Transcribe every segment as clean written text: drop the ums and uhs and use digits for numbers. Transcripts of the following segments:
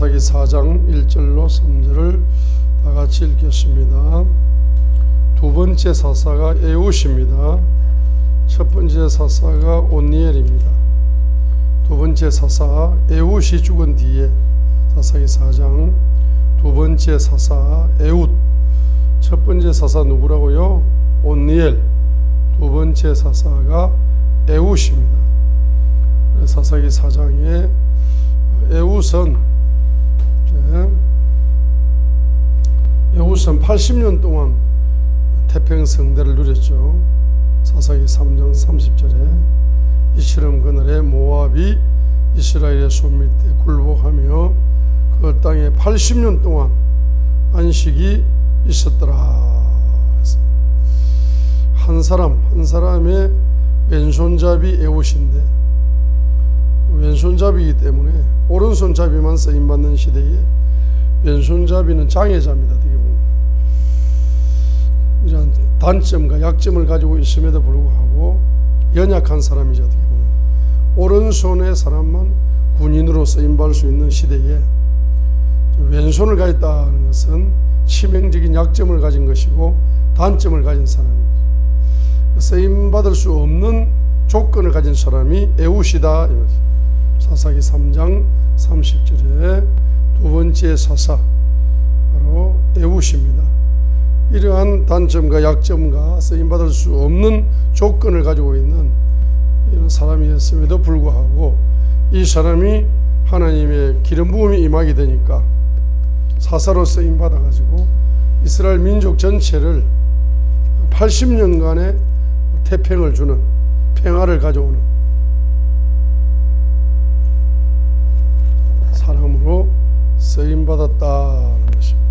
사사기 4장 1절로 3절을 다 같이 읽겠습니다. 두 번째 사사가 에웃입니다. 첫 번째 사사가 온니엘입니다. 두 번째 사사 에웃이 죽은 뒤에 사사기 4장 두 번째 사사 에웃, 첫 번째 사사 누구라고요? 온니엘. 두 번째 사사가 에웃입니다. 사사기 4장에 에웃은 80년 동안 태평성대를 누렸죠. 사사기 3장 30절에 이처럼 그날에 모압이 이스라엘의 손 밑에 굴복하며 그 땅에 80년 동안 안식이 있었더라. 한 사람의 왼손잡이 에웃인데, 왼손잡이이기 때문에 오른손잡이만 쓰임받는 시대에 왼손잡이는 장애자입니다. 어떻게 보면 이런 단점과 약점을 가지고 있음에도 불구하고 연약한 사람이죠. 어떻게 보면 오른손의 사람만 군인으로 쓰임받을 수 있는 시대에 왼손을 가졌다는 것은 치명적인 약점을 가진 것이고 단점을 가진 사람입니다. 쓰임받을 수 없는 조건을 가진 사람이 에웃이다. 사사기 3장 30절에 두 번째 사사 바로 에웃입니다. 이러한 단점과 약점과 쓰임받을 수 없는 조건을 가지고 있는 이런 사람이었음에도 불구하고 이 사람이 하나님의 기름 부음이 임하게 되니까 사사로 쓰임받아 가지고 이스라엘 민족 전체를 80년간의 태평을 주는, 평화를 가져오는 사람으로 쓰임받았다는 것입니다.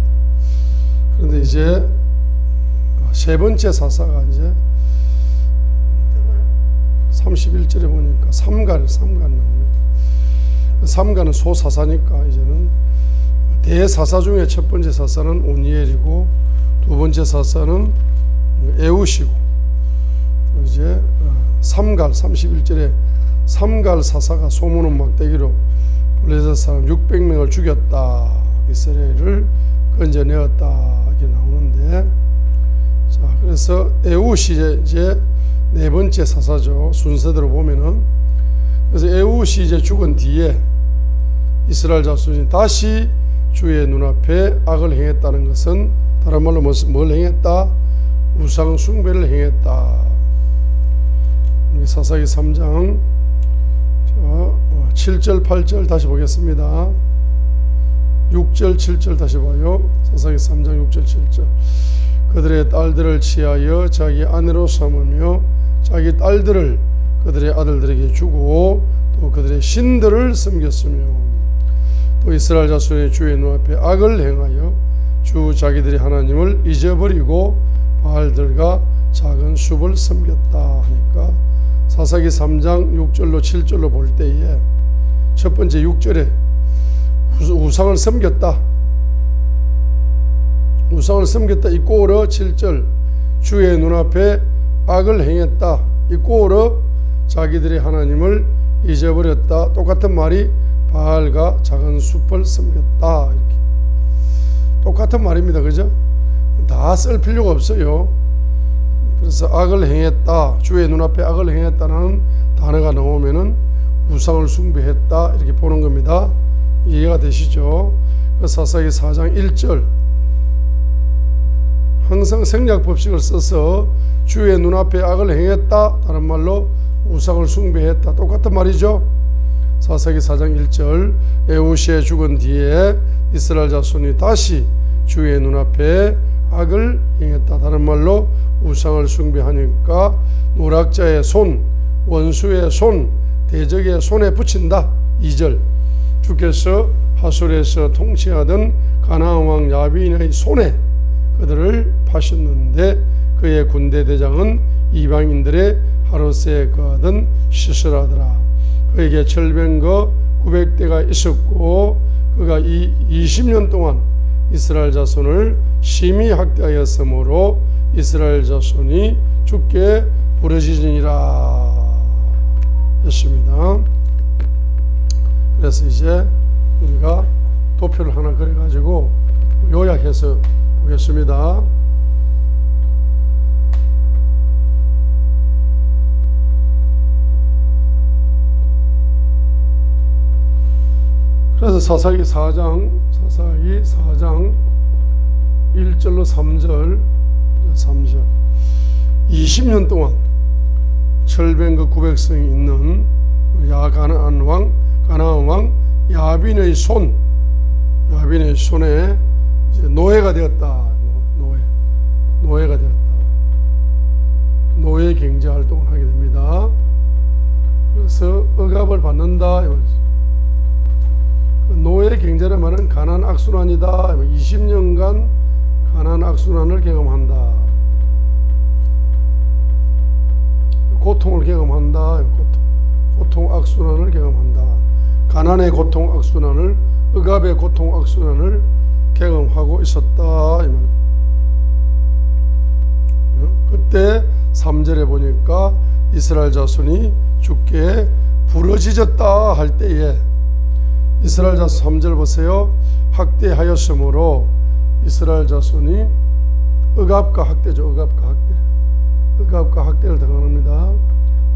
그런데 이제 세 번째 사사가 이제 31절에 보니까 삼간 나옵니다. 삼간은 소사사니까 이제는 대사사 중에 첫 번째 사사는 온니엘이고 두 번째 사사는 에웃이고, 이제 삼갈 31절에 삼갈 사사가 소문은 막대기로 블레셋 사람 600명을 죽였다, 이스라엘을 건져내었다 이렇게 나오는데, 자 그래서 에웃이 이제 네 번째 사사죠. 순서대로 보면은. 그래서 에웃이 이제 죽은 뒤에 이스라엘 자손이 다시 주의 눈앞에 악을 행했다는 것은 다른 말로 뭘 행했다? 우상 숭배를 행했다. 사사기 3장 7절 8절 다시 보겠습니다. 6절 7절 다시 봐요. 사사기 3장 6절 7절. 그들의 딸들을 취하여 자기 아내로 삼으며 자기 딸들을 그들의 아들들에게 주고 또 그들의 신들을 섬겼으며 또 이스라엘 자손의 주의 눈앞에 악을 행하여 주 자기들의 하나님을 잊어버리고 바알들과 작은 숲을 섬겼다 하니까 사사기 3장 6절로 7절로 볼 때에 첫 번째 6절에 우상을 섬겼다. 우상을 섬겼다. 이 꼬으로 7절 주의 눈앞에 악을 행했다. 이 꼬으로 자기들의 하나님을 잊어버렸다. 똑같은 말이 바알과 작은 숲을 섬겼다. 이렇게 똑같은 말입니다. 그죠? 다 쓸 필요가 없어요. 그래서 악을 행했다, 주의 눈앞에 악을 행했다는 단어가 나오면은 우상을 숭배했다 이렇게 보는 겁니다. 이해가 되시죠? 사사기 4장 1절 항상 생략 법칙을 써서 주의 눈앞에 악을 행했다 다른 말로 우상을 숭배했다 똑같은 말이죠. 사사기 4장 1절 에웃이 죽은 뒤에 이스라엘 자손이 다시 주의 눈앞에 악을 행했다 다른 말로 우상을 숭배하니까 노략자의 손, 원수의 손, 대적의 손에 붙인다. 2절 주께서 하솔에서 통치하던 가나안 왕 야빈의 손에 그들을 파셨는데 그의 군대 대장은 이방인들의 하롯에 거하던 시스라더라. 그에게 철병거 900대가 있었고 그가 20년 동안 이스라엘 자손을 심히 학대하였으므로 이스라엘 자손이 죽게 부르짖으니라 했습니다. 그래서 이제 우리가 도표를 하나 그려가지고 요약해서 보겠습니다. 그래서 사사기 4장 1절로 3절 20년 동안 철병 그 900성이 있는 가나안 왕 야빈의 손에 이제 노예가 되었다. 노예가 되었다. 노예 경제 활동을 하게 됩니다. 그래서 억압을 받는다. 노예 경제를 말하는 가난 악순환이다. 20년간 가난 악순환을 경험한다. 고통을 경험한다. 고통 악순환을 경험한다. 가난의 고통 악순환을, 억압의 고통 악순환을 경험하고 있었다. 그때 3절에 보니까 이스라엘 자손이 주께 부르짖었다 할 때에, 이스라엘 자손 3절 보세요. 학대하였으므로 이스라엘 자손이 억압과 학대죠. 억압과 학대를 당합니다.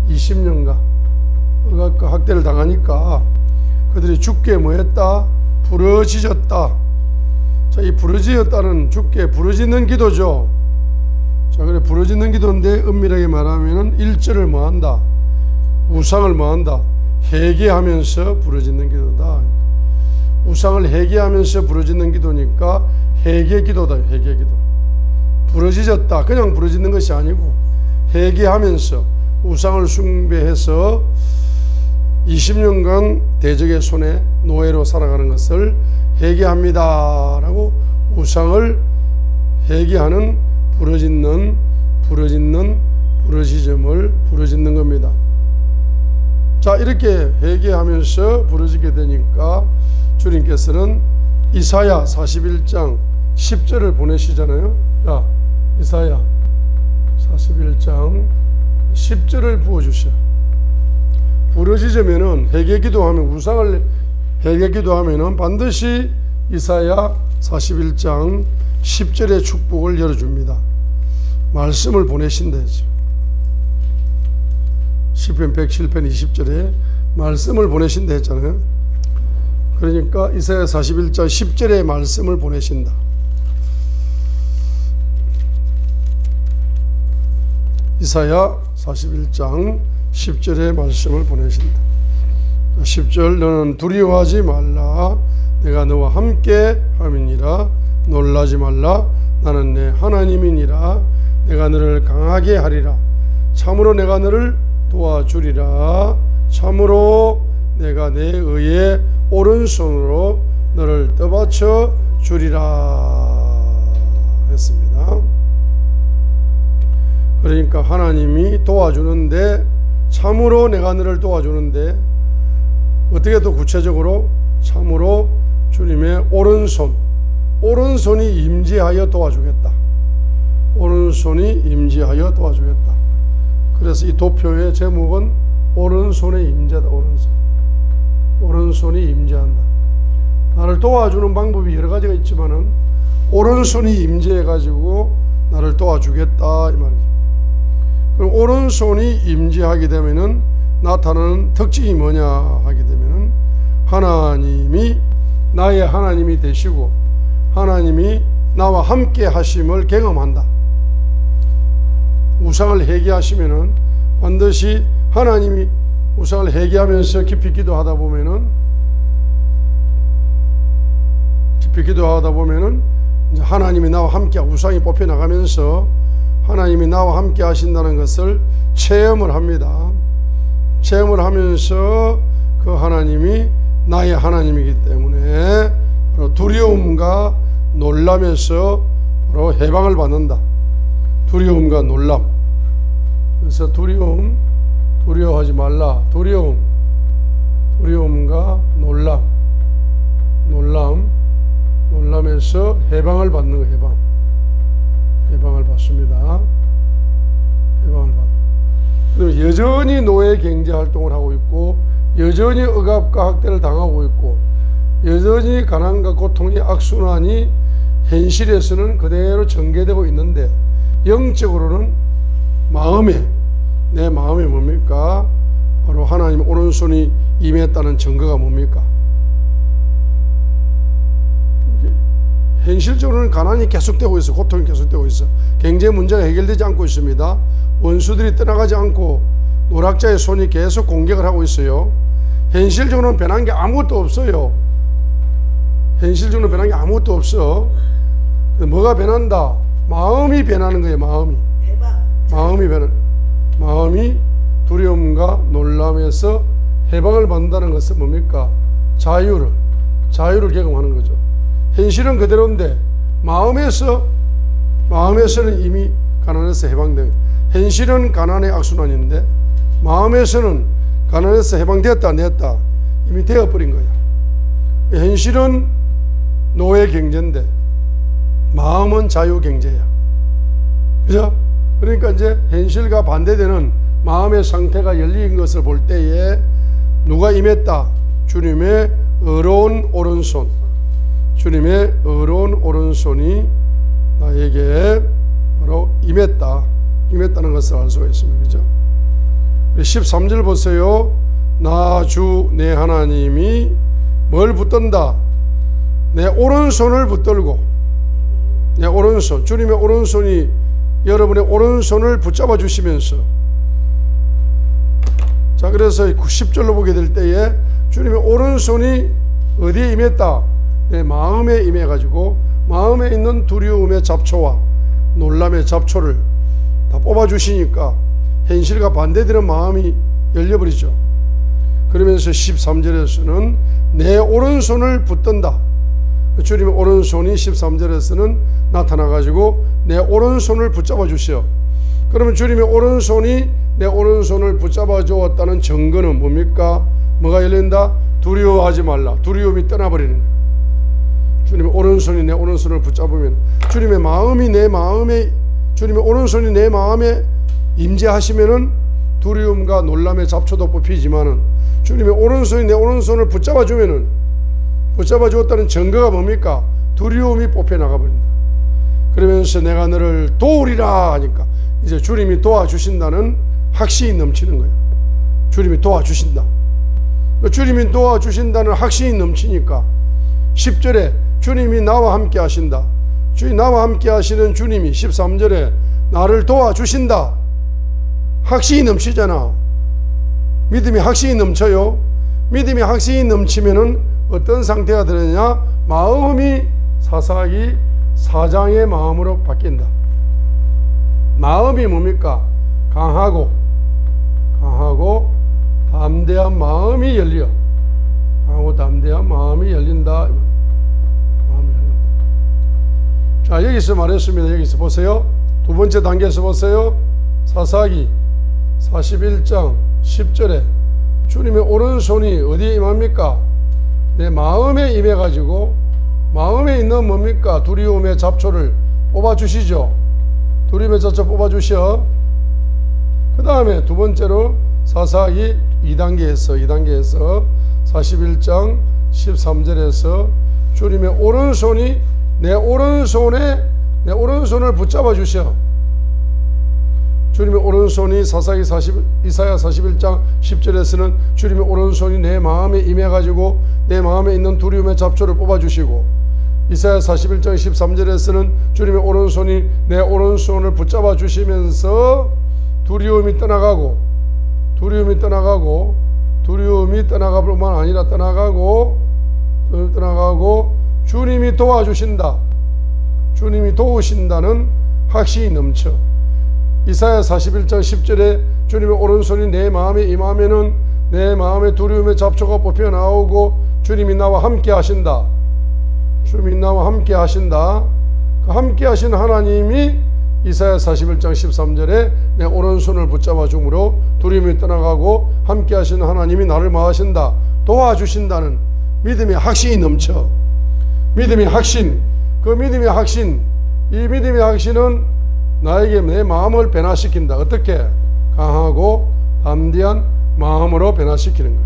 20년간 억압과 학대를 당하니까 그들이 주께 뭐했다? 부르짖었다. 자, 이 부르짖었다는 주께 부르짖는 기도죠. 자, 그래 부르짖는 기도인데 엄밀하게 말하면은 1절을 뭐한다? 우상을 뭐한다? 회개하면서 부르짖는 기도다. 우상을 회개하면서 부르짖는 기도니까 회개기도다. 회개기도. 부르짖었다. 그냥 부르짖는 것이 아니고 회개하면서 우상을 숭배해서 20년간 대적의 손에 노예로 살아가는 것을 회개합니다 라고 우상을 회개하는 부르짖음을 부르짖는 겁니다. 자, 이렇게 회개하면서 부르짖게 되니까 주님께서는 이사야 41장 10절을 보내시잖아요. 자, 이사야 41장 10절을 부어주셔. 부르짖으면은 회개기도하면, 우상을 회개기도하면은 반드시 이사야 41장 10절의 축복을 열어줍니다. 말씀을 보내신다죠. 시편 107편 20절에 말씀을 보내신다 했잖아요. 그러니까 이사야 41장 10절의 말씀을 보내신다. 이사야 41장 10절의 말씀을 보내신다. 10절 너는 두려워하지 말라. 내가 너와 함께 함이니라. 놀라지 말라. 나는 내 하나님이니라. 내가 너를 강하게 하리라. 참으로 내가 너를 도와주리라. 참으로 내가 내 의의 오른손으로 너를 떠받쳐 주리라 했습니다. 그러니까 하나님이 도와주는데, 참으로 내가 너를 도와주는데 어떻게 또 구체적으로 참으로 주님의 오른손이 임재하여 도와주겠다. 오른손이 임재하여 도와주겠다. 그래서 이 도표의 제목은 오른손의 임재다. 오른손이 임재한다. 나를 도와주는 방법이 여러 가지가 있지만은 오른손이 임재해가지고 나를 도와주겠다 이 말이죠. 그럼 오른손이 임재하게 되면은 나타나는 특징이 뭐냐 하게 되면은 하나님이 나의 하나님이 되시고 하나님이 나와 함께 하심을 경험한다. 우상을 회개하시면은 반드시 하나님이 우상을 회개하면서 깊이 기도하다 보면은 이제 하나님이 나와 함께, 우상이 뽑혀 나가면서 하나님이 나와 함께 하신다는 것을 체험을 합니다. 체험을 하면서 그 하나님이 나의 하나님이기 때문에 바로 두려움과 놀람에서 바로 해방을 받는다. 두려움과 놀람. 그래서 두려워하지 말라. 두려움과 놀람에서 해방을 받는 거. 해방을 받습니다. 해방을 받아. 그럼 여전히 노예 경제 활동을 하고 있고, 여전히 억압과 학대를 당하고 있고, 여전히 가난과 고통의 악순환이 현실에서는 그대로 전개되고 있는데, 영적으로는 내 마음에 뭡니까? 바로 하나님 오른손이 임했다는 증거가 뭡니까? 현실적으로는 가난이 계속되고 있어. 고통이 계속되고 있어. 경제 문제가 해결되지 않고 있습니다. 원수들이 떠나가지 않고 노락자의 손이 계속 공격을 하고 있어요. 현실적으로는 변한 게 아무것도 없어요. 현실적으로 변한 게 아무것도 없어. 뭐가 변한다? 마음이 변하는 거예요. 마음이 두려움과 놀람에서 해방을 받는다는 것은 뭡니까? 자유를 경험하는 거죠. 현실은 그대로인데 마음에서는 이미 가난에서 해방된, 현실은 가난의 악순환인데 마음에서는 가난에서 해방되었다 안 되었다? 이미 되어버린 거야. 현실은 노예 경제인데 마음은 자유 경제야. 그죠? 그러니까 이제 현실과 반대되는 마음의 상태가 열린 것을 볼 때에 누가 임했다? 주님의 의로운 오른손. 주님의 의로운 오른손이 나에게 바로 임했다는 것을 알 수가 있습니다. 그죠? 13절 보세요. 나 주 내 하나님이 뭘 붙든다? 내 오른손을 붙들고, 내 오른손, 주님의 오른손이 여러분의 오른손을 붙잡아 주시면서, 자, 그래서 10절로 보게 될 때에 주님의 오른손이 어디에 임했다? 내 마음에 임해가지고 마음에 있는 두려움의 잡초와 놀람의 잡초를 다 뽑아주시니까 현실과 반대되는 마음이 열려버리죠. 그러면서 13절에서는 내 오른손을 붙든다. 주님의 오른손이 13절에서는 나타나가지고 내 오른손을 붙잡아 주시오. 그러면 주님의 오른손이 내 오른손을 붙잡아 주었다는 증거는 뭡니까? 뭐가 열린다? 두려워하지 말라. 두려움이 떠나버리는 거예요. 주님의 오른손이 내 오른손을 붙잡으면, 주님의 오른손이 내 마음에 임재하시면은 두려움과 놀람의 잡초도 뽑히지만은, 주님의 오른손이 내 오른손을 붙잡아 주었다는 증거가 뭡니까? 두려움이 뽑혀 나가버린다. 그러면서 내가 너를 도우리라 하니까 이제 주님이 도와주신다는 확신이 넘치는 거예요. 주님이 도와주신다. 주님이 도와주신다는 확신이 넘치니까 10절에 주님이 나와 함께 하신다. 나와 함께 하시는 주님이 13절에 나를 도와주신다. 확신이 넘치잖아. 믿음이 확신이 넘쳐요. 믿음이 확신이 넘치면은 어떤 상태가 되느냐? 마음이 사사기 4장의 마음으로 바뀐다. 마음이 뭡니까? 강하고 담대한 마음이 열려. 강하고 담대한 마음이 열린다. 자, 여기서 말했습니다. 여기서 보세요. 두 번째 단계에서 보세요. 사사기 41장 10절에 주님의 오른손이 어디에 임합니까? 내 마음에 임해가지고 마음에 있는 뭡니까? 두려움의 잡초를 뽑아주시죠. 두려움의 잡초 뽑아주셔. 그 다음에 두 번째로 사사기 2단계에서 41장 13절에서 주님의 오른손이 내 오른손을 붙잡아 주셔. 주님의 오른손이 이사야 41장 10절에서는 주님의 오른손이 내 마음에 임해가지고 내 마음에 있는 두려움의 잡초를 뽑아주시고, 이사야 41장 13절에서는 주님의 오른손이 내 오른손을 붙잡아 주시면서 두려움이 떠나가고 뿐만 아니라 떠나가고 주님이 도와주신다. 주님이 도우신다는 확신이 넘쳐. 이사야 41장 10절에 주님의 오른손이 내 마음에 임하면은 내 마음에 두려움의 잡초가 뽑혀 나오고 주님이 나와 함께 하신다. 주님이 나와 함께 하신다. 그 함께 하신 하나님이 이사야 41장 13절에 내 오른손을 붙잡아 주므로 두려움이 떠나가고 함께 하신 하나님이 나를 마하신다. 도와주신다는 믿음의 확신이 넘쳐. 믿음의 확신. 그 믿음의 확신. 이 믿음의 확신은 나에게 내 마음을 변화시킨다. 어떻게? 강하고 담대한 마음으로 변화시키는 거예요.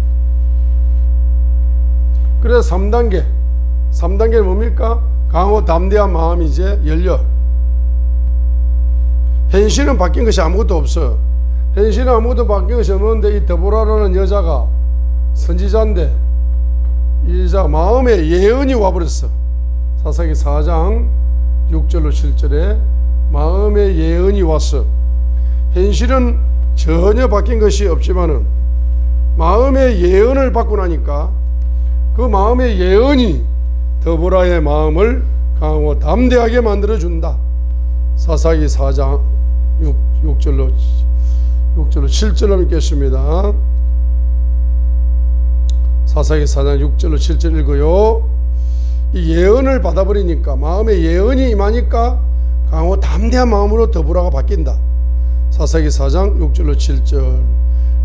그래서 3단계는 뭡니까? 강호 담대한 마음이 이제 열려. 현실은 바뀐 것이 아무것도 없어. 현실은 아무것도 바뀐 것이 없는데 이 드보라라는 여자가 선지자인데 이 여자 마음에 예언이 와버렸어. 사사기 4장 6절로 7절에 마음에 예언이 왔어. 현실은 전혀 바뀐 것이 없지만은 마음의 예언을 받고 나니까 그 마음의 예언이 드보라의 마음을 강하고 담대하게 만들어준다. 사사기 4장 6절로 7절로 읽겠습니다. 사사기 4장 6절로 7절 읽어요. 이 예언을 받아버리니까 마음에 예언이 임하니까 강하고 담대한 마음으로 드보라가 바뀐다. 사사기 4장 6절로 7절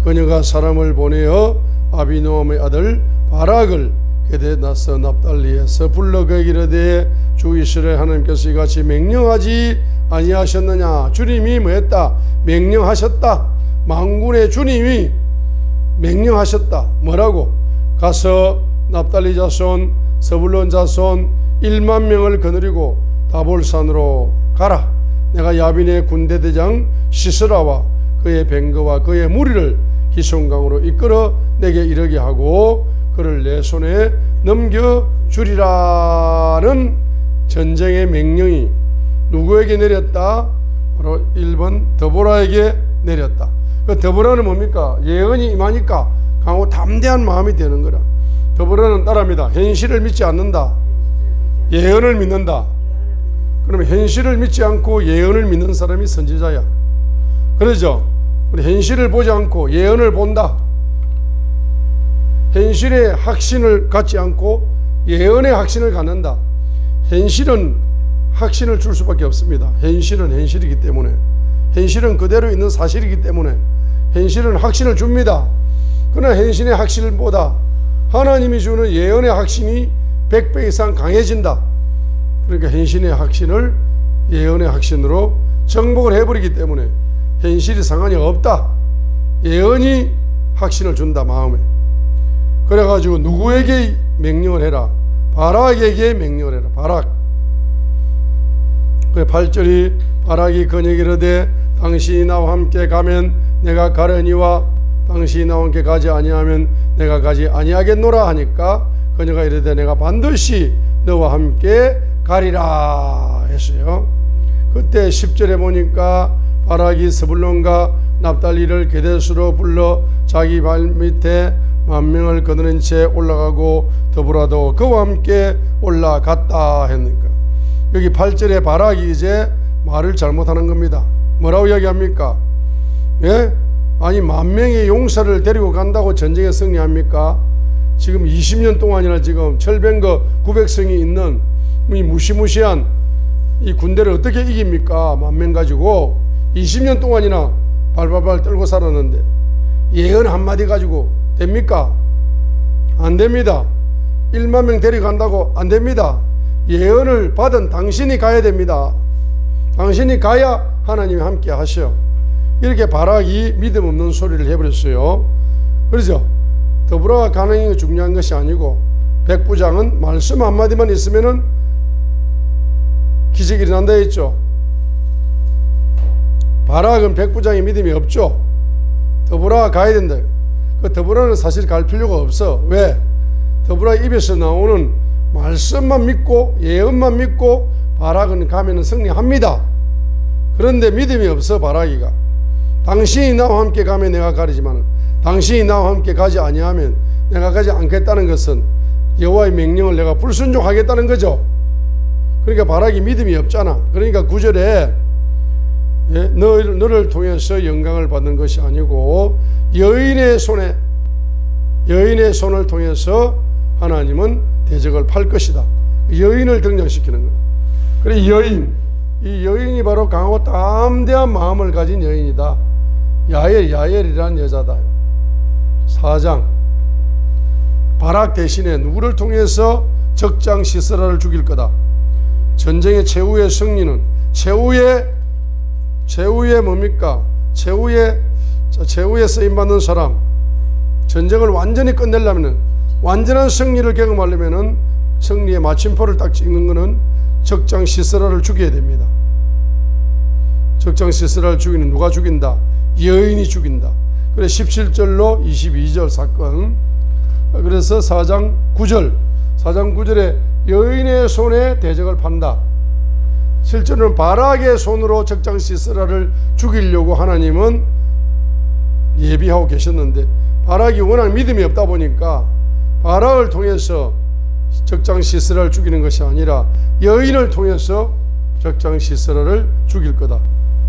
그녀가 사람을 보내어 아비노함의 아들 바락을 게데 나서 납달리에서 불러 그에게 이르되 주 이스라엘 하나님께서 이같이 명령하지 아니하셨느냐. 주님이 뭐했다? 명령하셨다. 만군의 주님이 명령하셨다. 뭐라고? 가서 납달리 자손 서불론 자손 1만 명을 거느리고 다볼산으로 가라. 내가 야빈의 군대대장 시스라와 그의 뱅거와 그의 무리를 기숑강으로 이끌어 내게 이르게 하고 그를 내 손에 넘겨주리라는 전쟁의 명령이 누구에게 내렸다? 바로 1번 드보라에게 내렸다. 그 드보라는 뭡니까? 예언이 임하니까 강하고 담대한 마음이 되는 거라. 드보라는 따라합니다. 현실을 믿지 않는다. 예언을 믿는다. 그러면 현실을 믿지 않고 예언을 믿는 사람이 선지자야. 그러죠? 우리 현실을 보지 않고 예언을 본다. 현실의 확신을 갖지 않고 예언의 확신을 갖는다. 현실은 확신을 줄 수밖에 없습니다. 현실은 현실이기 때문에, 현실은 그대로 있는 사실이기 때문에 현실은 확신을 줍니다. 그러나 현실의 확신보다 하나님이 주는 예언의 확신이 100배 이상 강해진다. 그러니까 현실의 확신을 예언의 확신으로 정복을 해버리기 때문에 현실이 상관이 없다. 예언이 확신을 준다. 마음에. 그래가지고 누구에게 명령을 해라? 바락에게 명령을 해라. 바락. 그 8절이 바락이 그에게 이르되 당신이 나와 함께 가면 내가 가려니와 당신이 나와 함께 가지 아니하면 내가 가지 아니하겠노라 하니까 그녀가 이르되 내가 반드시 너와 함께 가리라 했어요. 그때 10절에 보니까 바락이 스불론과 납달리를 게데스로 불러 자기 발밑에 10,000명을 거느린 채 올라가고 드보라도 그와 함께 올라갔다 했는가. 여기 8절에 바락이 이제 말을 잘못하는 겁니다. 뭐라고 이야기합니까? 예? 아니 10,000명의 용사를 데리고 간다고 전쟁에 승리합니까? 지금 20년 동안이나 지금 철병거 900성이 있는 이 무시무시한 이 군대를 어떻게 이깁니까? 10,000명 가지고 20년 동안이나 발발발 떨고 살았는데 예언 한마디 가지고 됩니까? 안 됩니다. 1만 명 데려간다고 안 됩니다. 예언을 받은 당신이 가야 됩니다. 당신이 가야 하나님이 함께 하셔. 이렇게 바락이 믿음 없는 소리를 해버렸어요. 그렇죠? 드보라가 가는 게 중요한 것이 아니고 백부장은 말씀 한마디만 있으면은 기적이 일어난다 했죠. 바락은 백부장의 믿음이 없죠. 드보라가 가야 된다. 그 드보라는 사실 갈 필요가 없어. 왜? 드보라 입에서 나오는 말씀만 믿고 예언만 믿고 바락은 가면은 승리합니다. 그런데 믿음이 없어. 바락이가 당신이 나와 함께 가면 내가 가리지만 당신이 나와 함께 가지 아니하면 내가 가지 않겠다는 것은 여호와의 명령을 내가 불순종하겠다는 거죠. 그러니까 바락이 믿음이 없잖아. 그러니까 9절에 예, 너를 통해서 영광을 받는 것이 아니고 여인의 손을 통해서 하나님은 대적을 팔 것이다. 여인을 등장시키는 거예요. 그래 이 여인이 바로 강하고 담대한 마음을 가진 여인이다. 야엘이라는 여자다. 4장 바락 대신에 누구를 통해서 적장 시스라를 죽일 거다. 전쟁의 최후의 승리는 최후의 뭡니까? 최후의 쓰임받는 사람, 전쟁을 완전히 끝내려면 완전한 승리를 경험하려면은 승리의 마침표를 딱 찍는 것은 적장 시스라를 죽여야 됩니다. 적장 시스라를 죽이는 누가 죽인다? 여인이 죽인다. 그래 17절로 22절 사건. 그래서 4장 9절에 여인의 손에 대적을 판다. 실제로는 바락의 손으로 적장 시스라를 죽이려고 하나님은 예비하고 계셨는데 바락이 워낙 믿음이 없다 보니까 바락을 통해서 적장 시스라를 죽이는 것이 아니라 여인을 통해서 적장 시스라를 죽일 거다.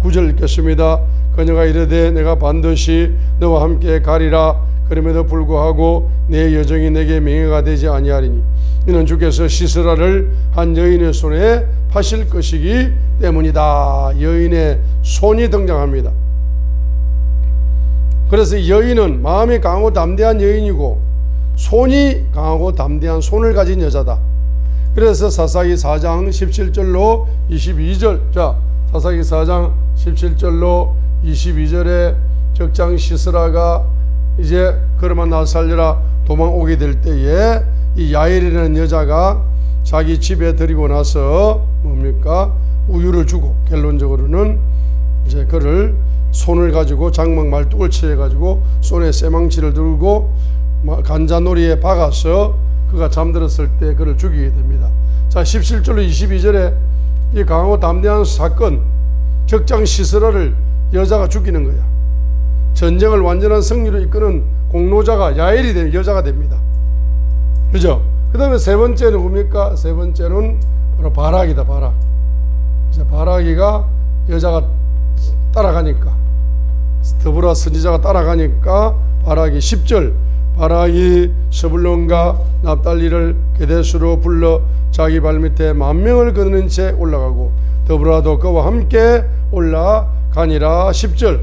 9절 읽겠습니다. 그녀가 이르되 내가 반드시 너와 함께 가리라. 그럼에도 불구하고 내 여정이 내게 명예가 되지 아니하리니 이는 주께서 시스라를 한 여인의 손에 파실 것이기 때문이다. 여인의 손이 등장합니다. 그래서 여인은 마음이 강하고 담대한 여인이고 손이 강하고 담대한 손을 가진 여자다. 그래서 사사기 4장 17절로 22절, 자 사사기 4장 17절로 22절에 적장 시스라가 이제 그러면 나 살려라 도망오게 될 때에 이 야엘이라는 여자가 자기 집에 들이고 나서 뭡니까? 우유를 주고 결론적으로는 이제 그를 손을 가지고 장막 말뚝을 치해 가지고 손에 쇠망치를 들고 간자놀이에 박아서 그가 잠들었을 때 그를 죽이게 됩니다. 자 17절로 22절에 이 강하고 담대한 사건 적장 시스라를 여자가 죽이는 거야. 전쟁을 완전한 승리로 이끄는 공로자가 야엘이 되는 여자가 됩니다. 그죠? 그 다음에 세 번째는 뭡니까? 세 번째는 바로 바락이다. 바락. 이제 바락이가 여자가 따라가니까 드보라 선지자가 따라가니까 바락이 10절 바락이 스불론과 납달리를 게데스로 불러 자기 발밑에 10,000명을 거느린 채 올라가고 드보라도 그와 함께 올라가니라. 10절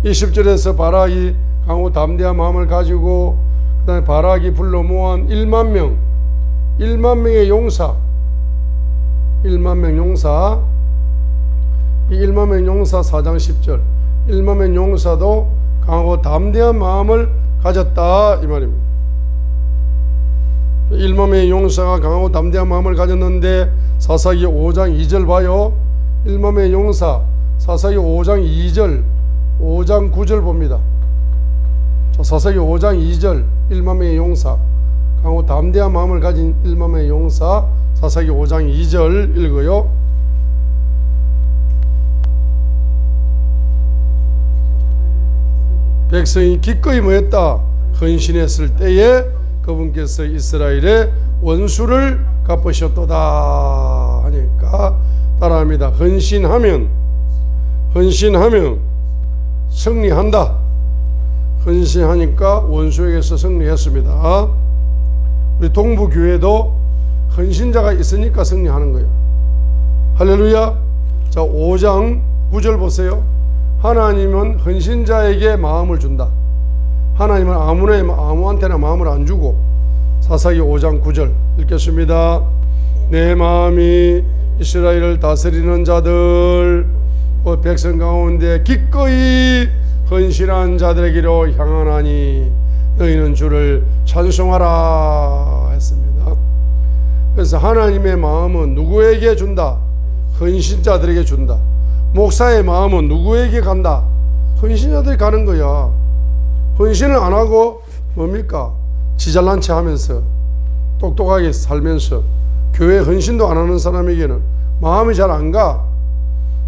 이 10절에서 바락이 강하고 담대한 마음을 가지고 그 다음에 바락이 불러 모은 10,000명 10,000명의 용사 10,000명 용사 이 10,000명 용사 4장 10절 10,000명 용사도 강하고 담대한 마음을 가졌다 이 말입니다. 10,000명의 용사가 강하고 담대한 마음을 가졌는데 사사기 5장 2절 봐요. 10,000명의 용사 사사기 5장 2절 5장 9절 봅니다. 자, 사사기 5장 2절 10,000명의 용사 강하고 담대한 마음을 가진 10,000명의 용사 사사기 5장 2절 읽어요. 백성이 기꺼이 모였다 헌신했을 때에 그분께서 이스라엘의 원수를 갚으셨도다 하니까 따라합니다. 헌신하면 승리한다. 헌신하니까 원수에게서 승리했습니다. 우리 동부교회도 헌신자가 있으니까 승리하는 거예요. 할렐루야. 자 5장 9절 보세요. 하나님은 헌신자에게 마음을 준다. 하나님은 아무한테나 마음을 안 주고 사사기 5장 9절 읽겠습니다. 내 마음이 이스라엘을 다스리는 자들 백성 가운데 기꺼이 헌신한 자들에게로 향하나니 너희는 주를 찬송하라 했습니다. 그래서 하나님의 마음은 누구에게 준다? 헌신자들에게 준다. 목사의 마음은 누구에게 간다? 헌신자들이 가는 거야. 헌신을 안 하고 뭡니까? 지잘난 체 하면서 똑똑하게 살면서 교회 헌신도 안 하는 사람에게는 마음이 잘 안 가.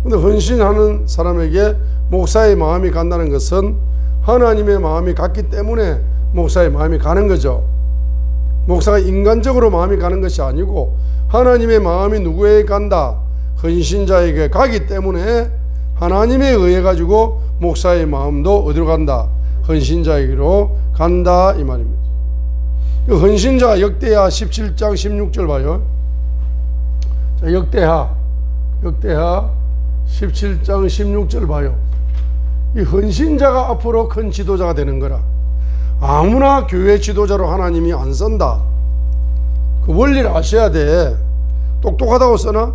근데 헌신하는 사람에게 목사의 마음이 간다는 것은 하나님의 마음이 갔기 때문에 목사의 마음이 가는 거죠. 목사가 인간적으로 마음이 가는 것이 아니고 하나님의 마음이 누구에게 간다? 헌신자에게 가기 때문에 하나님에 의해 가지고 목사의 마음도 어디로 간다? 헌신자에게로 간다 이 말입니다. 헌신자 역대하 17장 16절 봐요. 자, 역대하 17장 16절 봐요. 이 헌신자가 앞으로 큰 지도자가 되는 거라. 아무나 교회 지도자로 하나님이 안 쓴다. 그 원리를 아셔야 돼. 똑똑하다고 쓰나?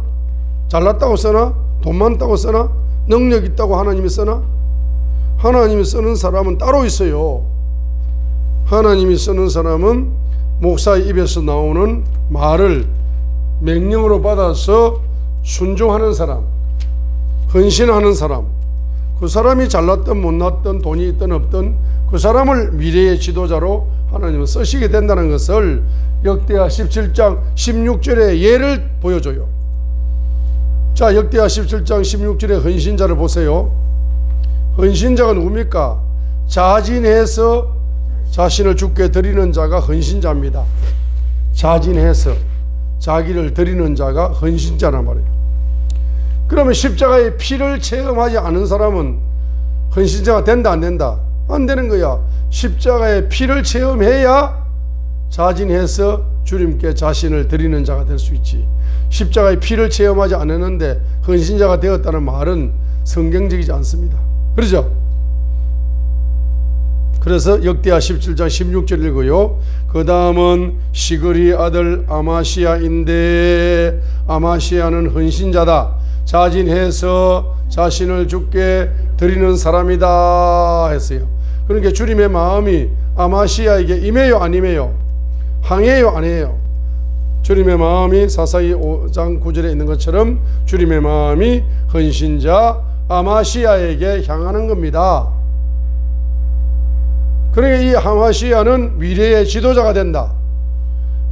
잘났다고 쓰나? 돈 많다고 쓰나? 능력 있다고 하나님이 쓰나? 하나님이 쓰는 사람은 따로 있어요. 하나님이 쓰는 사람은 목사의 입에서 나오는 말을 명령으로 받아서 순종하는 사람, 헌신하는 사람, 그 사람이 잘났든 못났든 돈이 있든 없든 그 사람을 미래의 지도자로 하나님은 쓰시게 된다는 것을 역대하 17장 16절의 예를 보여줘요. 자, 역대하 17장 16절의 헌신자를 보세요. 헌신자가 누굽니까? 자진해서 자신을 주께 드리는 자가 헌신자입니다. 자진해서 자기를 드리는 자가 헌신자란 말이에요. 그러면 십자가의 피를 체험하지 않은 사람은 헌신자가 된다 안 된다? 안 되는 거야. 십자가의 피를 체험해야 자진해서 주님께 자신을 드리는 자가 될 수 있지. 십자가의 피를 체험하지 않았는데 헌신자가 되었다는 말은 성경적이지 않습니다. 그렇죠? 그래서 역대하 17장 16절 읽어요. 그 다음은 시그리 아들 아마시아인데 아마시아는 헌신자다. 자진해서 자신을 주께 드리는 사람이다 했어요. 그러니까 주님의 마음이 아마시아에게 임해요 안 임해요? 항해요 안 해요? 주님의 마음이 사사기 5장 9절에 있는 것처럼 주님의 마음이 헌신자 아마시아에게 향하는 겁니다. 그러니까 이 아마시아는 미래의 지도자가 된다.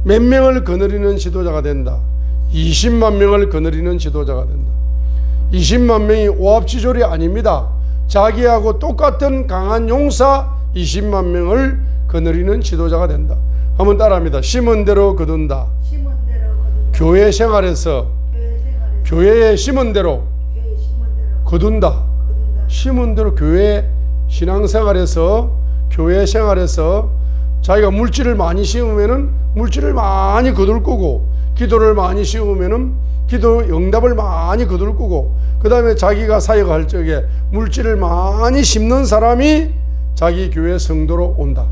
몇 명을 거느리는 지도자가 된다. 20만 명을 거느리는 지도자가 된다. 20만 명이 오합지졸이 아닙니다. 자기하고 똑같은 강한 용사 20만 명을 거느리는 지도자가 된다. 한번 따라합니다. 심은 대로 거둔다. 교회 생활에서 교회에 심은 대로 거둔다. 심은 대로 교회 신앙생활에서 교회 생활에서 자기가 물질을 많이 심으면은 물질을 많이 거둘 거고, 기도를 많이 심으면은 기도 응답을 많이 거둘 거고, 그 다음에 자기가 사역할 적에 물질을 많이 심는 사람이 자기 교회 성도로 온다.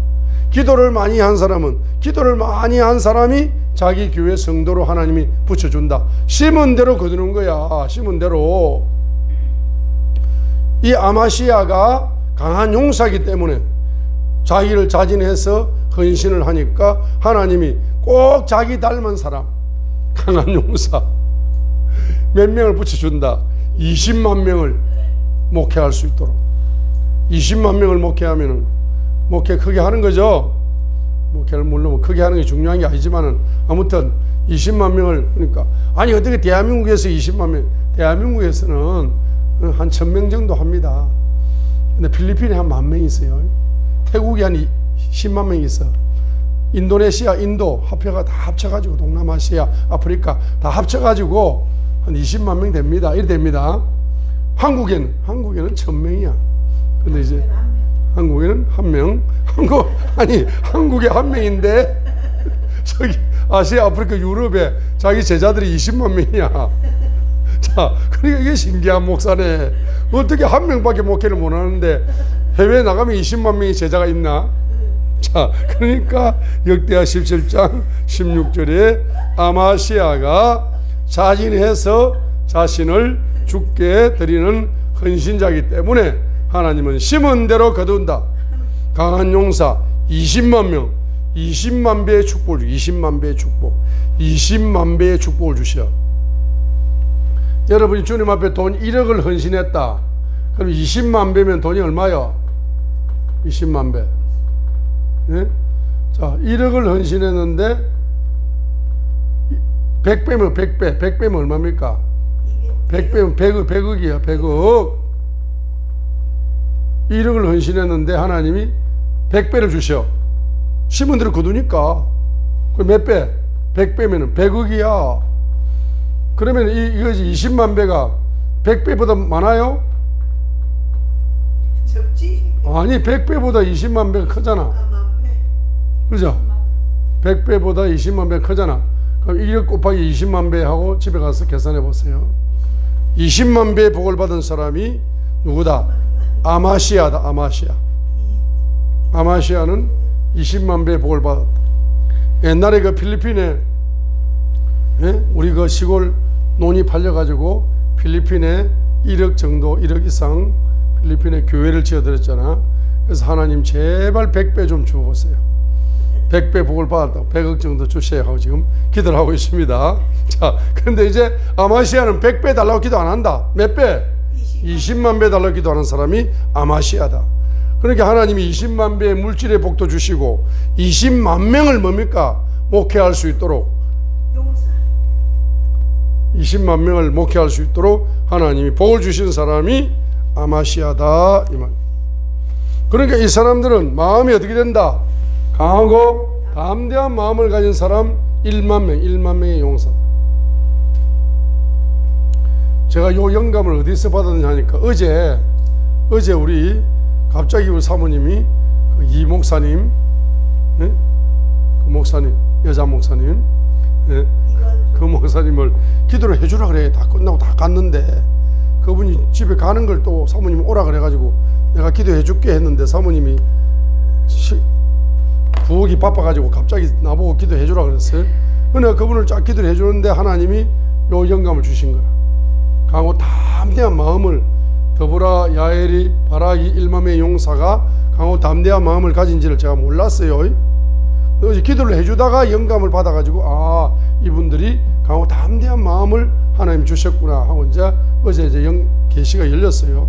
기도를 많이 한 사람은 기도를 많이 한 사람이 자기 교회 성도로 하나님이 붙여준다. 심은 대로 거두는 거야. 심은 대로. 이 아마시아가 강한 용사이기 때문에 자기를 자진해서 헌신을 하니까 하나님이 꼭 자기 닮은 사람, 강한 용사 몇 명을 붙여준다. 20만 명을 목회할 수 있도록. 20만 명을 목회하면은 목회 크게 하는 거죠. 목회를 물론 크게 하는 게 중요한 게 아니지만은 아무튼 20만 명을, 그러니까 아니 어떻게 대한민국에서 20만 명, 대한민국에서는 한 1000명 정도 합니다. 근데 필리핀에 한 10,000명 있어요. 태국이 한 10만 명 있어. 인도네시아, 인도 합해가 다 합쳐가지고 동남아시아, 아프리카 다 합쳐가지고 한 20만 명 됩니다. 이래 됩니다. 한국에는 1000명이야. 근데 이제 한국에는 1명. 한국에 1명인데 저기 아시아, 아프리카, 유럽에 자기 제자들이 20만 명이야. 자, 그러니까 이게 신기한 목사네. 어떻게 1명밖에 목회를 못 하는데 해외에 나가면 20만 명의 제자가 있나? 자, 그러니까 역대하 17장 16절에 아마시아가 자진해서 자신을 주께 드리는 헌신자이기 때문에 하나님은 심은 대로 거둔다. 강한 용사 20만 명, 20만 배의 축복을 주, 20만 배의 축복, 20만 배의 축복을 주셔. 여러분이 주님 앞에 돈 1억을 헌신했다. 그럼 20만 배면 돈이 얼마요? 20만 배. 네? 자, 1억을 헌신했는데 100배면 100배, 100배면 얼마입니까? 100배면 100억이야, 100억. 1억을 헌신했는데 하나님이 100배를 주셔. 심은 대로 거두니까. 그럼 몇 배? 100배면 100억이야. 그러면 이것이 20만 배가 100배보다 많아요? 적지? 아니, 100배보다 20만 배가 크잖아. 그죠? 100배보다 20만 배가 크잖아. 그럼 1억 곱하기 20만 배 하고 집에 가서 계산해 보세요. 20만 배의 복을 받은 사람이 누구다? 아마시아다. 아마시아는 20만 배의 복을 받았다. 옛날에 그 필리핀에 우리 그 시골 논이 팔려가지고 필리핀에 1억 정도, 1억 이상 필리핀에 교회를 지어드렸잖아. 그래서 하나님 제발 100배 좀 주어보세요. 100배 복을 받았다고 100억 정도 주셔야 하고 지금 기도를 하고 있습니다. 자, 그런데 이제 아마시아는 100배 달라고 기도 안 한다. 몇 배? 20만 배 달라고 기도하는 사람이 아마시아다. 그러니까 하나님이 20만 배의 물질의 복도 주시고 20만 명을 뭡니까? 목회할 수 있도록 20만 명을 목회할 수 있도록 하나님이 복을 주신 사람이 아마시아다 이 말. 그러니까 이 사람들은 마음이 어떻게 된다? 강하고 담대한 마음을 가진 사람 1만 명의 용사. 제가 요 영감을 어디서 받았느냐 하니까 어제 우리 갑자기 우리 사모님이 이 목사님, 네? 그 목사님, 여자 목사님, 네? 그 목사님을 기도를 해주라 그래. 다 끝나고 다 갔는데 그분이 집에 가는 걸 또 사모님 오라 그래가지고 내가 기도해 줄게 했는데 사모님이 부엌이 바빠가지고 갑자기 나보고 기도해 주라 그랬어요. 그러니까 그분을 쫙 기도를 해 주는데 하나님이 요 영감을 주신 거라. 강하고 담대한 마음을 더보라 야엘이 바라기 1만의 용사가 강하고 담대한 마음을 가진지를 제가 몰랐어요. 어제 기도를 해주다가 영감을 받아가지고 아 이분들이 강하고 담대한 마음을 하나님 주셨구나 하고 이제 어제 계시가 열렸어요.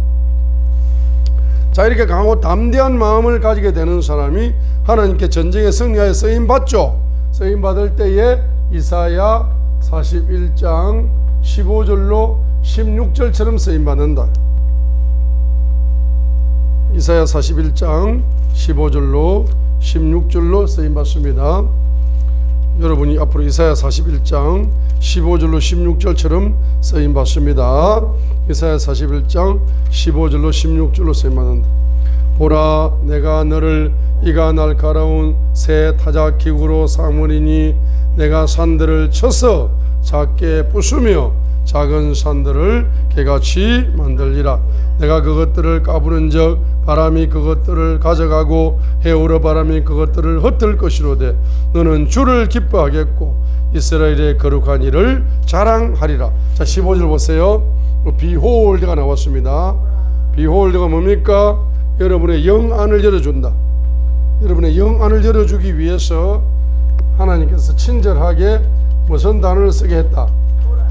자, 이렇게 강하고 담대한 마음을 가지게 되는 사람이 하나님께 전쟁에 승리하여 쓰임 받죠. 쓰임 받을 때에 이사야 41장 15절로 16절처럼 쓰임 받는다. 이사야 41장 15절로 16절로 쓰임 받습니다. 여러분이 앞으로 이사야 41장 15절로 16절처럼 쓰임 받습니다. 이사야 41장 15절로 16절로 쓰임 받는다. 보라 내가 너를 이가 날카로운 새 타작 기구로 삼으리니 내가 산들을 쳐서 작게 부수며 작은 산들을 개같이 만들리라. 내가 그것들을 까부는 적 바람이 그것들을 가져가고 해오르 바람이 그것들을 흩을 것이로되 너는 주를 기뻐하겠고 이스라엘의 거룩한 일을 자랑하리라. 자, 15절 보세요. 비홀드가 나왔습니다. 비홀드가 뭡니까? 여러분의 영안을 열어준다. 여러분의 영안을 열어주기 위해서 하나님께서 친절하게 무슨 단어를 쓰게 했다?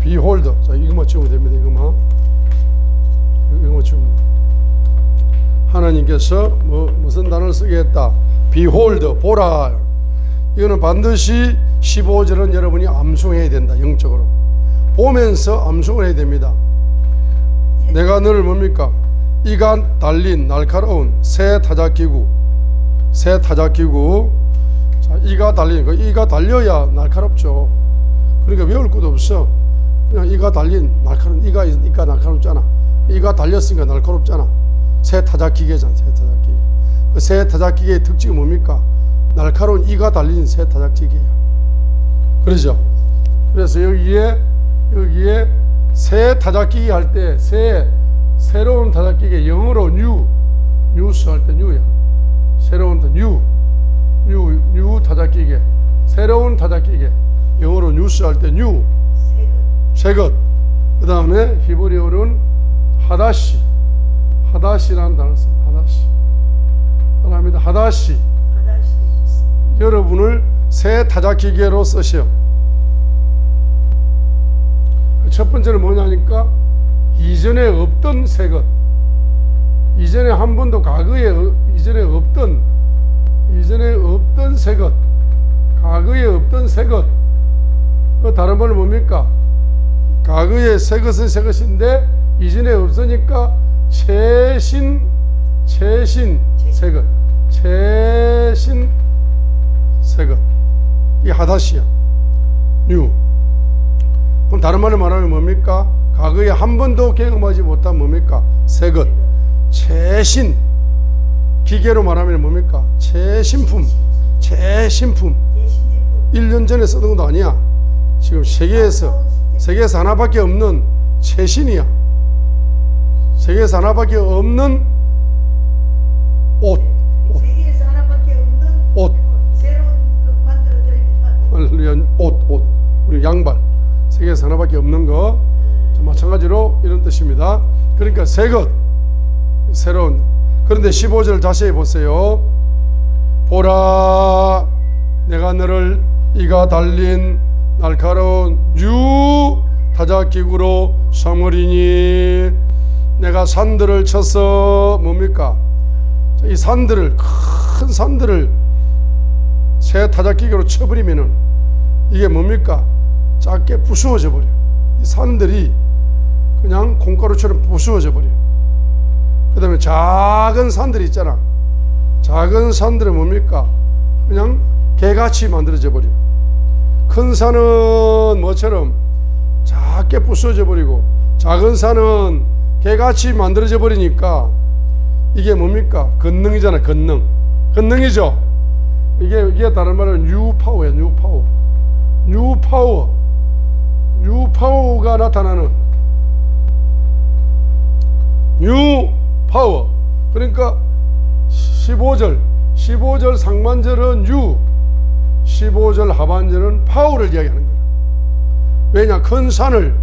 비홀드. 자, 이것만 지우면 됩니다. 이것만 지우면 됩니다. 하나님께서 무슨 단어를 쓰게 했다? 비홀드, 보라. 이거는 반드시 15절은 여러분이 암송해야 된다. 영적으로 보면서 암송을 해야 됩니다. 내가 너를 뭡니까? 이가 달린 날카로운 새 타작기구. 새 타작기구. 자, 이가 달린, 이가 달려야 날카롭죠. 그러니까 외울 것도 없어. 그냥 이가 달린 날카로운, 이가 날카롭잖아. 이가 달렸으니까 날카롭잖아. 새 타작기계잖아. 새 타작기계. 그 새 타작기계의 특징이 뭡니까? 날카로운 이가 달린 새 타작기계야. 그러죠? 그래서 여기에 새 타작기계 할 때 새로운 타작기계 영어로 뉴스 할 때 뉴야. 새로운 뉴 타작기계. 새로운 타작기계. 영어로 뉴스 할 때 뉴. 새것. 그 다음에 히브리어로는 하다시라는 단어를 씁니다. 사랑합니다. 하다시. 여러분을 새 타작기계로 쓰시오. 첫 번째는 뭐냐니까 이전에 없던 새것. 이전에 한 번도 이전에 없던 새것. 과거에 없던 새것. 그 다른 말은 뭡니까? 과거에 새것은 새것인데 이전에 없으니까 최신 새것. 최신 새것. 이 하다시야. 뉴. 그럼 다른 말로 말하면 뭡니까? 과거에 한 번도 경험하지 못한 뭡니까? 새것. 최신. 기계로 말하면 뭡니까? 최신품. 1년 전에 쓰던 것도 아니야. 지금 세계에서 하나밖에 없는 최신이야. 세계에서 하나밖에 없는 옷. 세계에서 하나밖에 없는 옷. 새로운 만들어드립니다. 옷. 우리 양발. 세계에서 하나밖에 없는 거. 마찬가지로 이런 뜻입니다. 그러니까 새것. 새로운. 그런데 15절 자세히 보세요. 보라 내가 너를 이가 달린 날카로운 타작기구로 삼으리니 내가 산들을 쳐서 뭡니까? 이 산들을 큰 산들을 새 타작기구로 쳐버리면은 이게 뭡니까? 작게 부수어져 버려. 이 산들이 그냥 콩가루처럼 부수어져 버려. 그 다음에 작은 산들이 있잖아. 작은 산들은 뭡니까? 그냥 개같이 만들어져 버려. 큰 산은 뭐처럼 작게 부수어져 버리고 작은 산은 개같이 만들어져 버리니까 이게 뭡니까? 권능이잖아. 권능이죠. 이게 다른 말로 뉴파워야. 뉴파워가 나타나는 뉴파워. 그러니까 15절 상반절은 15절 하반절은 파워를 이야기하는 거야. 왜냐? 큰 산을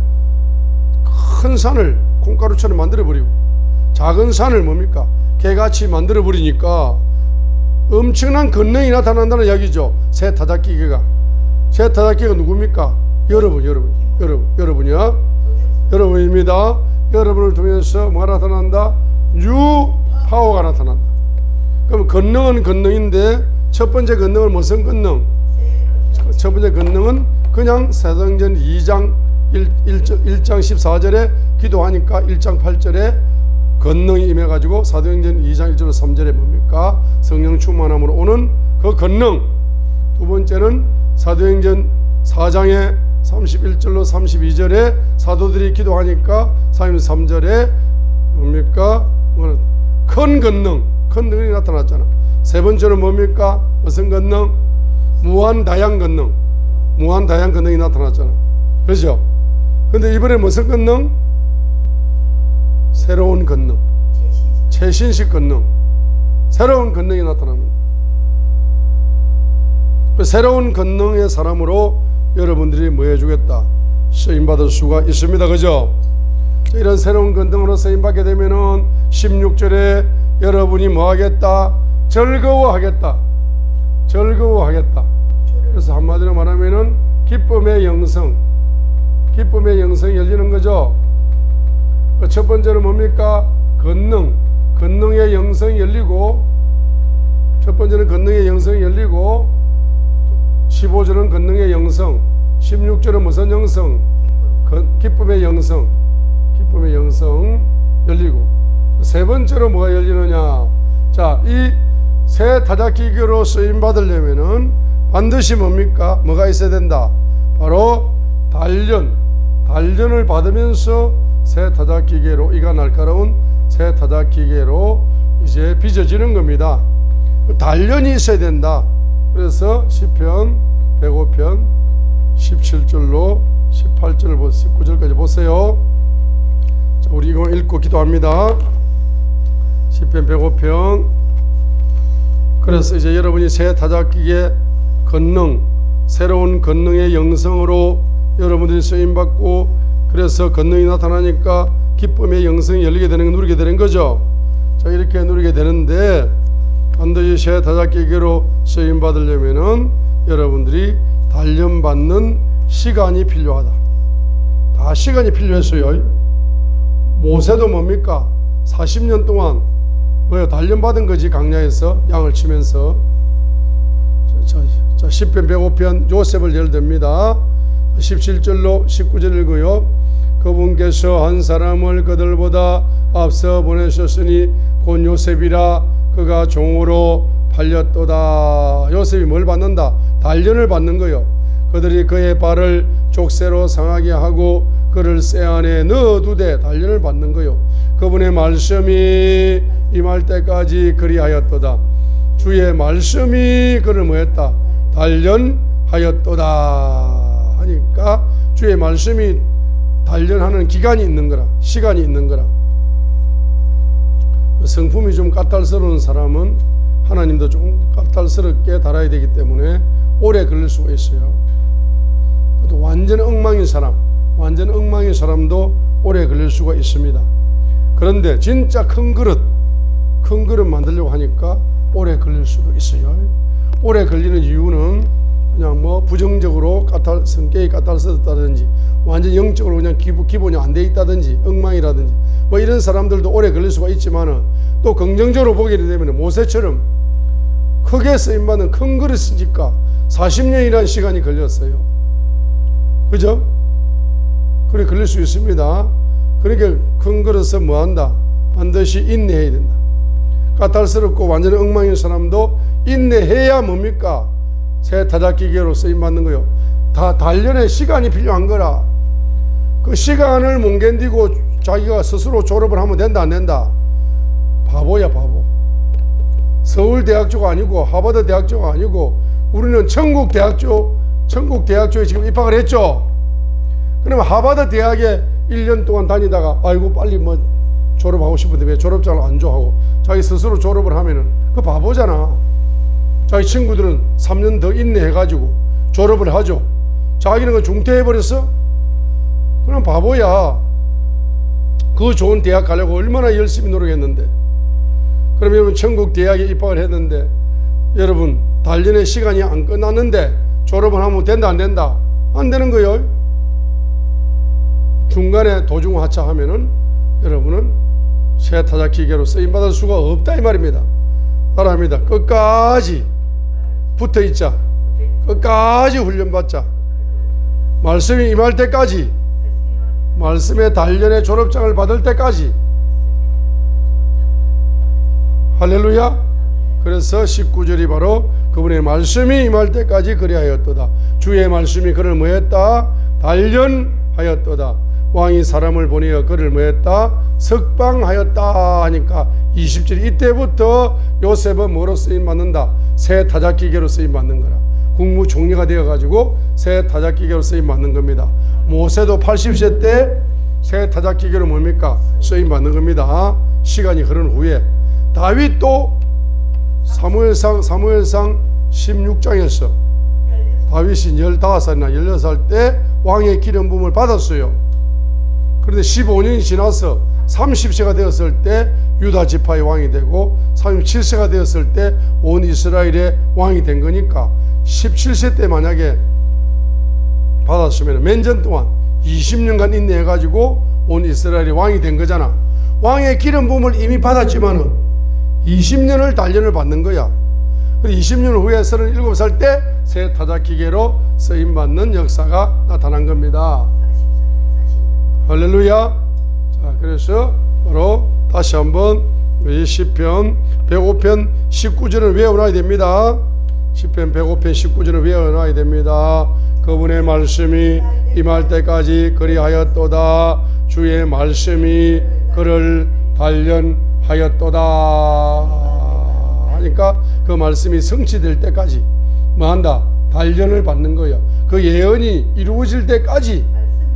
콩가루처럼 만들어버리고 작은 산을 뭡니까? 개같이 만들어버리니까 엄청난 권능이 나타난다는 이야기죠. 새 타작기계가. 새 타작기계가 누굽니까? 여러분이야. 여러분입니다. 여러분을 통해서 뭐가 나타난다? 뉴파워가 나타난다. 그럼 권능은 권능인데 첫 번째 권능은 무슨 권능? 첫 번째 권능은 그냥 사도행전 2장 1장 14절에 기도하니까 1장 8절에 권능이 임해가지고 사도행전 2장 1절 3절에 뭡니까? 성령 충만함으로 오는 그 권능. 두 번째는 사도행전 4장에 31절로 32절에 사도들이 기도하니까 33절에 뭡니까? 큰 권능, 큰 능력이 나타났잖아. 세 번째는 뭡니까? 무슨 권능? 무한다양 권능이 나타났잖아. 그렇죠? 근데 이번에 무슨 권능? 새로운 권능, 최신식 권능, 새로운 권능이 나타나는 거예요. 새로운 권능의 사람으로 여러분들이 뭐 해주겠다? 쓰임받을 수가 있습니다. 그죠? 이런 새로운 권능으로 쓰임받게 되면은 16절에 여러분이 뭐 하겠다? 즐거워하겠다. 그래서 한마디로 말하면은 기쁨의 영성이 열리는 거죠. 첫 번째는 뭡니까? 권능의 영성이 열리고, 첫 번째는 권능의 영성이 열리고, 15절은 권능의 영성, 16절은 무슨 영성? 기쁨의 영성 열리고, 세 번째로 뭐가 열리느냐? 자, 이 새 타작기계로 쓰임 받으려면은 반드시 뭡니까? 뭐가 있어야 된다? 바로 단련을 받으면서 새 타작기계로, 이가 날카로운 새 타작기계로 이제 빚어지는 겁니다. 단련이 있어야 된다. 그래서 시편 105편 17절로 18절 19절까지 보세요. 자, 우리 이거 읽고 기도합니다. 시편 105편. 그래서 이제 여러분이 새 타작기계 권능, 새로운 권능의 영성으로 여러분들이 쓰임받고, 그래서 권능이 나타나니까 기쁨의 영성이 열리게 되는, 누리게 되는 거죠. 자, 이렇게 누리게 되는데 반드시 새 타작기계로 쓰임받으려면은 여러분들이 단련받는 시간이 필요하다. 다 시간이 필요했어요. 모세도 뭡니까? 40년 동안 단련받은 거지. 강야에서 양을 치면서. 자, 시편 105편 요셉을 예를 듭니다. 17절로 19절 읽어요. 그분께서 한 사람을 그들보다 앞서 보내셨으니 곧 요셉이라. 그가 종으로 팔렸도다. 요셉이 뭘 받는다? 단련을 받는 거요. 그들이 그의 발을 족쇄로 상하게 하고 그를 쇠 안에 넣어두되 단련을 받는 거요. 그분의 말씀이 임할 때까지 그리하였도다. 주의 말씀이 그를 뭐했다? 단련하였도다 하니까 주의 말씀이 단련하는 기간이 있는 거라, 시간이 있는 거라. 성품이 좀 까탈스러운 사람은 하나님도 좀 까탈스럽게 달아야 되기 때문에 오래 걸릴 수가 있어요. 또 완전 엉망인 사람도 오래 걸릴 수가 있습니다. 그런데 진짜 큰 그릇 만들려고 하니까 오래 걸릴 수도 있어요. 오래 걸리는 이유는 그냥 뭐 부정적으로 성격이 까탈스럽다든지 완전 영적으로 그냥 기본이 안 돼 있다든지 엉망이라든지 뭐 이런 사람들도 오래 걸릴 수가 있지만은 또 긍정적으로 보게 되면 모세처럼 크게 쓰임받는 큰 글을 쓰니까 40년이라는 시간이 걸렸어요. 그죠? 그래 걸릴 수 있습니다. 그러니까 큰 글에서 뭐한다? 반드시 인내해야 된다. 까탈스럽고 완전히 엉망인 사람도 인내해야 뭡니까? 새 타작기계로 쓰임받는 거요. 다 단련의 시간이 필요한 거라. 그 시간을 못 견디고 자기가 스스로 졸업을 하면 된다 안 된다? 바보야 바보. 서울대학교가 아니고 하버드 대학교가 아니고 우리는 천국대학교에 지금 입학을 했죠. 그러면 하버드 대학에 1년 동안 다니다가 아이고 빨리 뭐 졸업하고 싶은데 왜 졸업장을 안 줘 하고 자기 스스로 졸업을 하면은 그 바보잖아. 자기 친구들은 3년 더 인내해가지고 졸업을 하죠. 자기는 그 중퇴해버렸어? 그럼 바보야. 그 좋은 대학 가려고 얼마나 열심히 노력했는데. 그럼 여러분 천국 대학에 입학을 했는데 여러분 단련의 시간이 안 끝났는데 졸업을 하면 된다 안 된다? 안 되는 거예요. 중간에 도중하차하면은 여러분은 새 타작기계로 쓰임받을 수가 없다 이 말입니다. 따라합니다. 끝까지 붙어있자. 끝까지 훈련받자. 말씀이 임할 때까지, 말씀의 단련의 졸업장을 받을 때까지. 할렐루야. 그래서 19절이 바로 그분의 말씀이 임할 때까지 그리하였도다. 주의 말씀이 그를 뭐했다? 단련하였도다. 왕이 사람을 보내어 그를 뭐했다? 석방하였다 하니까 20절 이때부터 요셉은 뭐로 쓰임받는다? 새 타작기계로 쓰임받는 거라. 국무총리가 되어가지고 새 타작기계로 쓰임받는 겁니다. 모세도 80세 때 새 타작기계로 뭡니까? 쓰임받는 겁니다. 시간이 흐른 후에 다윗도 사무엘상 16장에서 다윗이 15살이나 16살 때 왕의 기름 부음을 받았어요. 그런데 15년이 지나서 30세가 되었을 때 유다 지파의 왕이 되고 37세가 되었을 때 온 이스라엘의 왕이 된 거니까 17세 때 만약에 받았으면 몇 년 동안 20년간 인내해가지고 온 이스라엘의 왕이 된 거잖아. 왕의 기름 부음을 이미 받았지만은 20년을 단련을 받는 거야. 그리고 20년 후에 37살 때 새 타작기계로 쓰임받는 역사가 나타난 겁니다. 할렐루야. 자, 그래서 바로 다시 한번 이 시편 105편 19절을 외워놔야 됩니다. 시편 105편 19절을 외워놔야 됩니다. 그분의 말씀이 임할 때까지 그리하였도다. 주의 말씀이 그를 단련하였도다 하니까 그 말씀이 성취될 때까지 뭐한다? 단련을 받는 거야. 그 예언이 이루어질 때까지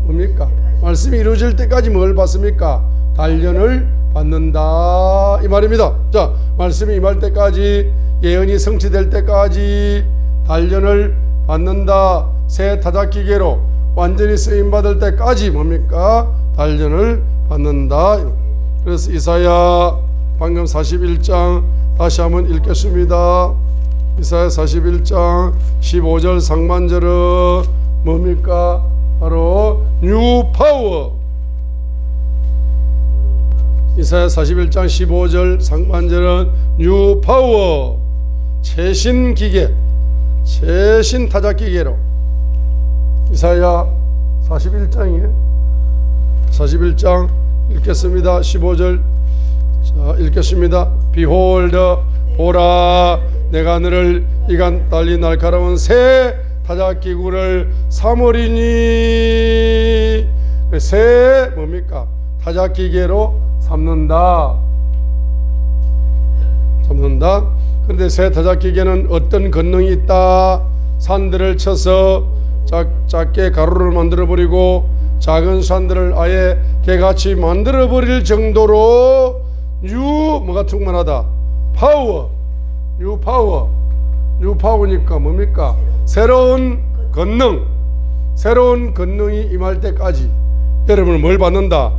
뭡니까? 말씀이 이루어질 때까지 뭘 받습니까? 단련을 받는다 이 말입니다. 자, 말씀이 임할 때까지, 예언이 성취될 때까지 단련을 받는다. 새 타작기계로 완전히 쓰임받을 때까지 뭡니까? 단련을 받는다. 그래서 이사야 방금 41장 다시 한번 읽겠습니다. 이사야 41장 15절 상반절은 뭡니까? 바로 뉴 파워. 이사야 41장 15절 상반절은 뉴 파워, 최신 기계, 최신 타작기계로. 이사야 41장이에요. 41장 읽겠습니다. 15절 자 읽겠습니다. Behold, 보라, 내가 너를 이간 달리 날카로운 새 타작기구를 삼으리니. 새 뭡니까? 타작기계로 삼는다. 그런데 새 타작기계는 어떤 권능이 있다? 산들을 쳐서 작게 가루를 만들어버리고 작은 산들을 아예 개같이 만들어버릴 정도로 뭐가 충만하다? 파워. 뉴 파워니까 뭡니까? 새로운 권능. 새로운 권능이 임할 때까지 여러분은 뭘 받는다?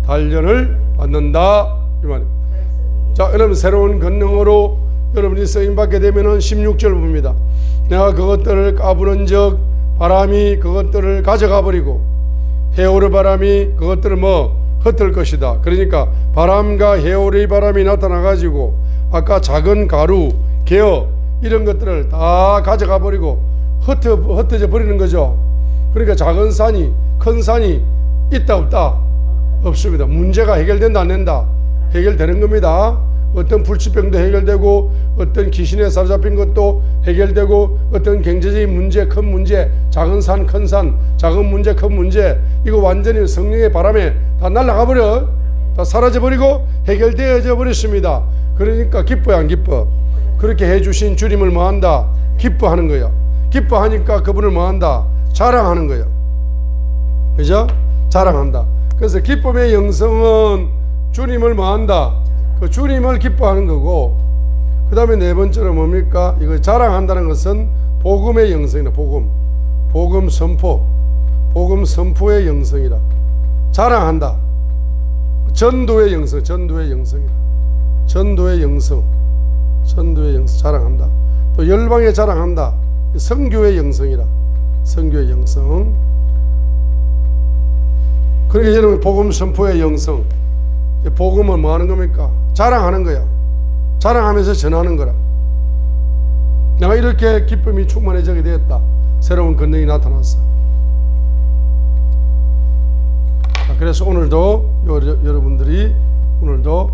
단련을 받는다 이 말입니다. 자, 여러분 새로운 권능으로 여러분이 쓰임받게 되면은 16절 봅니다. 내가 그것들을 까부는 적 바람이 그것들을 가져가 버리고 해오르 바람이 그것들을 흩을 것이다. 그러니까 바람과 해오르의 바람이 나타나 가지고 아까 작은 가루, 개어 이런 것들을 다 가져가 버리고 흩어져 버리는 거죠. 그러니까 작은 산이 큰 산이 있다 없다? 없습니다. 문제가 해결된다 안 된다? 해결되는 겁니다. 어떤 불치병도 해결되고 어떤 귀신에 사로잡힌 것도 해결되고 어떤 경제적인 문제, 큰 문제, 작은 산, 큰 산, 작은 문제, 큰 문제 이거 완전히 성령의 바람에 다 날아가 버려. 다 사라져 버리고 해결되어져 버렸습니다. 그러니까 기뻐요 안 기뻐? 그렇게 해주신 주님을 뭐한다? 기뻐하는 거야. 기뻐하니까 그분을 뭐한다? 자랑하는 거야. 그죠? 자랑한다. 그래서 기쁨의 영성은 주님을 뭐한다? 그 주님을 기뻐하는 거고, 그 다음에 네 번째로 뭡니까? 이거 자랑한다는 것은 복음의 영성이다. 복음 선포, 복음 선포의 영성이라. 자랑한다. 전도의 영성, 전도의 영성이다. 전도의 영성, 전도의 영성, 자랑한다. 또 열방에 자랑한다. 선교의 영성이라. 선교의 영성. 그러니까 여러분 복음 선포의 영성. 복음은 뭐 하는 겁니까? 자랑하는 거야. 자랑하면서 전하는 거라. 내가 이렇게 기쁨이 충만해지게 되었다. 새로운 권능이 나타났어. 자, 그래서 오늘도 여러분들이 오늘도